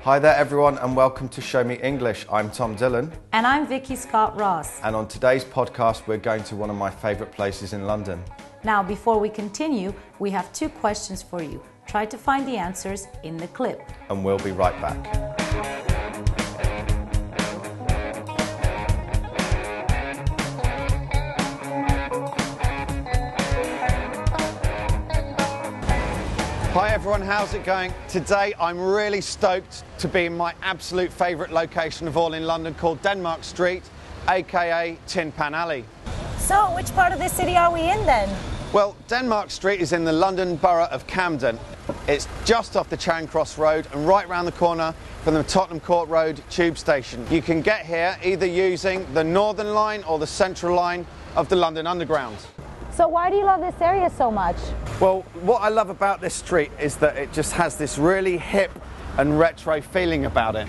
Hi there everyone and welcome to Show Me English. I'm Tom Dillon. And I'm Vicky Scott Ross. And on today's podcast we're going to one of my favourite places in London. Now before we continue, we have 2 questions for you. Try to find the answers in the clip. And we'll be right back. Hi everyone, how's it going? Today I'm really stoked to be in my absolute favourite location of all in London called Denmark Street, aka Tin Pan Alley. So, which part of the city are we in then? Well, Denmark Street is in the London borough of Camden. It's just off the Charing Cross Road and right round the corner from the Tottenham Court Road tube station. You can get here either using the Northern Line or the Central Line of the London Underground. So why do you love this area so much? Well, what I love about this street is that it just has this really hip and retro feeling about it.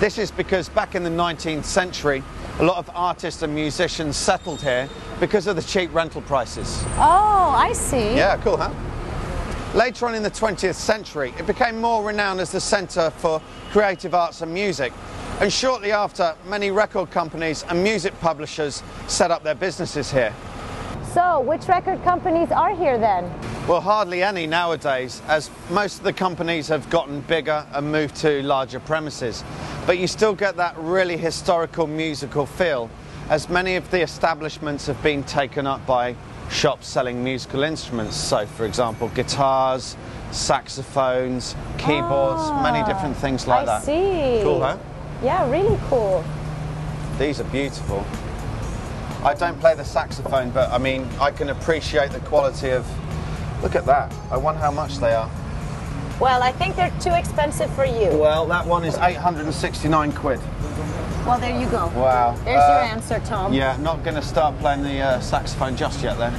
This is because back in the 19th century, a lot of artists and musicians settled here because of the cheap rental prices. Oh, I see. Yeah, cool, huh? Later on in the 20th century, it became more renowned as the centre for creative arts and music. And shortly after, many record companies and music publishers set up their businesses here. So, which record companies are here then? Well, hardly any nowadays, as most of the companies have gotten bigger and moved to larger premises. But you still get that really historical musical feel, as many of the establishments have been taken up by shops selling musical instruments. So, for example, guitars, saxophones, keyboards, many different things like that. I see. Cool, huh? Yeah, really cool. These are beautiful. I don't play the saxophone, but I mean, I can appreciate the quality of... Look at that. I wonder how much they are. Well, I think they're too expensive for you. Well, that one is 869 quid. Well, there you go. Wow. There's your answer, Tom. Yeah, not going to start playing the saxophone just yet then.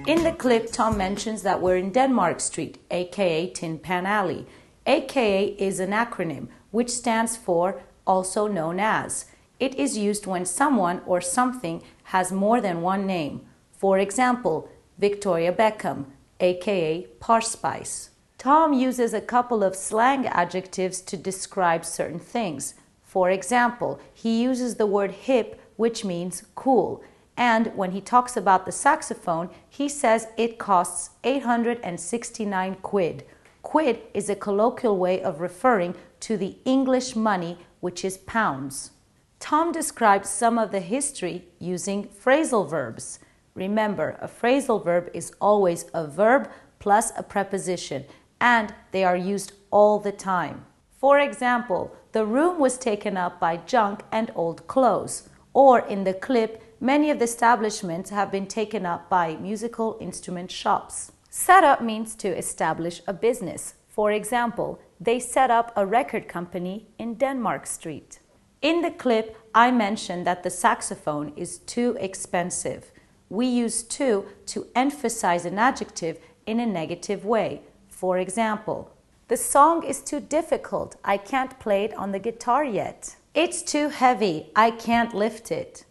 In the clip, Tom mentions that we're in Denmark Street, aka Tin Pan Alley. AKA is an acronym which stands for also known as. It is used when someone or something has more than one name. For example, Victoria Beckham, aka Parspice. Tom uses a couple of slang adjectives to describe certain things. For example, he uses the word hip, which means cool. And when he talks about the saxophone, he says it costs 869 quid. Quid is a colloquial way of referring to the English money, which is pounds. Tom describes some of the history using phrasal verbs. Remember, a phrasal verb is always a verb plus a preposition, and they are used all the time. For example, the room was taken up by junk and old clothes. Or in the clip, many of the establishments have been taken up by musical instrument shops. Set up means to establish a business. For example, they set up a record company in Denmark Street. In the clip, I mentioned that the saxophone is too expensive. We use too to emphasize an adjective in a negative way. For example, the song is too difficult. I can't play it on the guitar yet. It's too heavy. I can't lift it.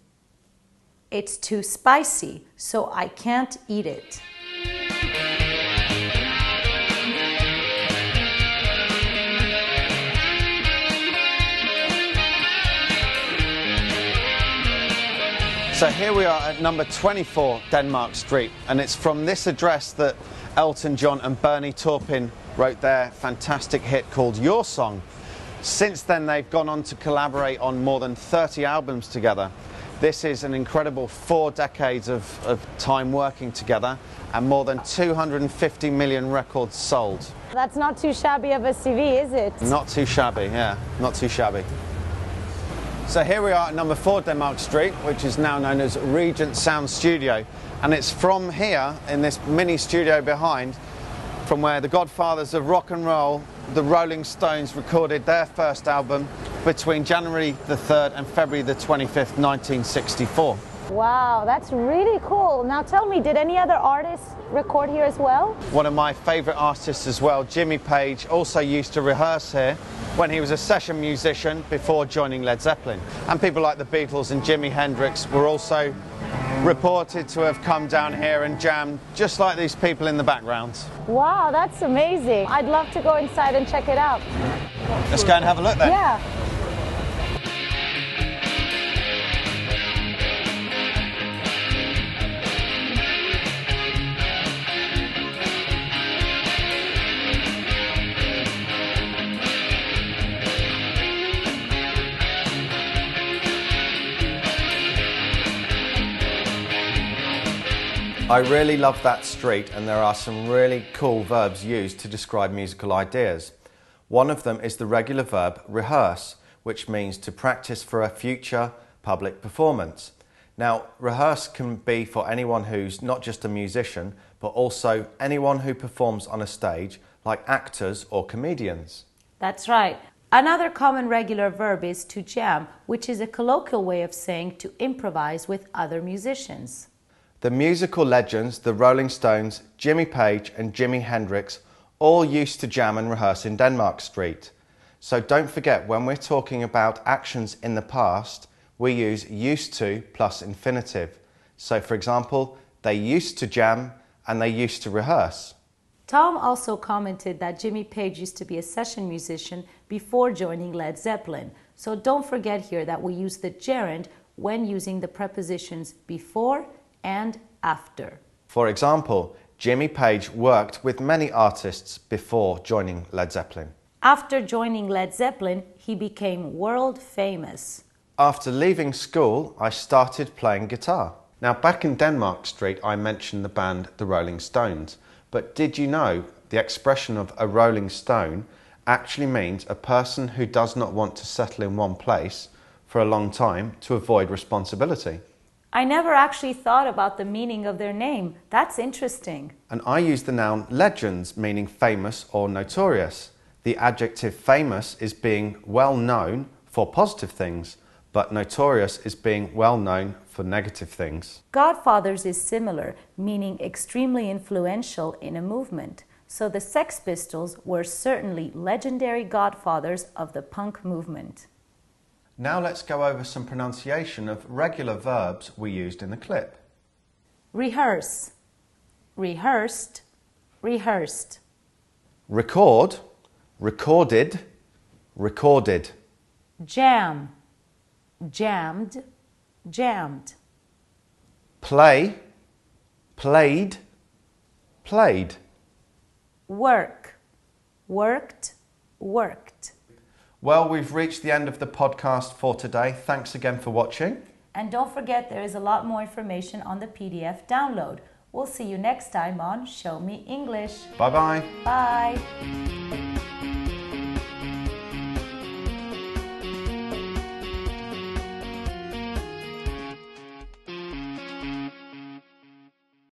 It's too spicy, so I can't eat it. So here we are at number 24 Denmark Street, and it's from this address that Elton John and Bernie Taupin wrote their fantastic hit called Your Song. Since then, they've gone on to collaborate on more than 30 albums together. This is an incredible 4 decades of time working together and more than 250 million records sold. That's not too shabby of a CV, is it? Not too shabby, yeah, not too shabby. So here we are at number 4 Denmark Street, which is now known as Regent Sound Studio. And it's from here, in this mini studio behind, from where the godfathers of rock and roll, the Rolling Stones, recorded their first album between January the 3rd and February the 25th, 1964. Wow, that's really cool. Now tell me, did any other artists record here as well? One of my favourite artists as well, Jimmy Page, also used to rehearse here when he was a session musician before joining Led Zeppelin. And people like the Beatles and Jimi Hendrix were also reported to have come down here and jammed, just like these people in the background. Wow, that's amazing. I'd love to go inside and check it out. Let's go and have a look then. Yeah. I really love that street, and there are some really cool verbs used to describe musical ideas. One of them is the regular verb rehearse, which means to practice for a future public performance. Now, rehearse can be for anyone who's not just a musician, but also anyone who performs on a stage, like actors or comedians. That's right. Another common regular verb is to jam, which is a colloquial way of saying to improvise with other musicians. The musical legends, the Rolling Stones, Jimmy Page and Jimi Hendrix all used to jam and rehearse in Denmark Street. So don't forget, when we're talking about actions in the past, we use used to plus infinitive. So for example, they used to jam and they used to rehearse. Tom also commented that Jimmy Page used to be a session musician before joining Led Zeppelin. So don't forget here that we use the gerund when using the prepositions before and after. For example, Jimmy Page worked with many artists before joining Led Zeppelin. After joining Led Zeppelin, he became world famous. After leaving school, I started playing guitar. Now, back in Denmark Street, I mentioned the band The Rolling Stones. But did you know the expression of a rolling stone actually means a person who does not want to settle in one place for a long time to avoid responsibility? I never actually thought about the meaning of their name. That's interesting. And I use the noun legends, meaning famous or notorious. The adjective famous is being well known for positive things, but notorious is being well known for negative things. Godfathers is similar, meaning extremely influential in a movement. So the Sex Pistols were certainly legendary godfathers of the punk movement. Now let's go over some pronunciation of regular verbs we used in the clip. Rehearse, rehearsed, rehearsed. Record, recorded, recorded. Jam, jammed, jammed. Play, played, played. Work, worked, worked. Well, we've reached the end of the podcast for today. Thanks again for watching. And don't forget, there is a lot more information on the PDF download. We'll see you next time on Show Me English. Bye-bye. Bye.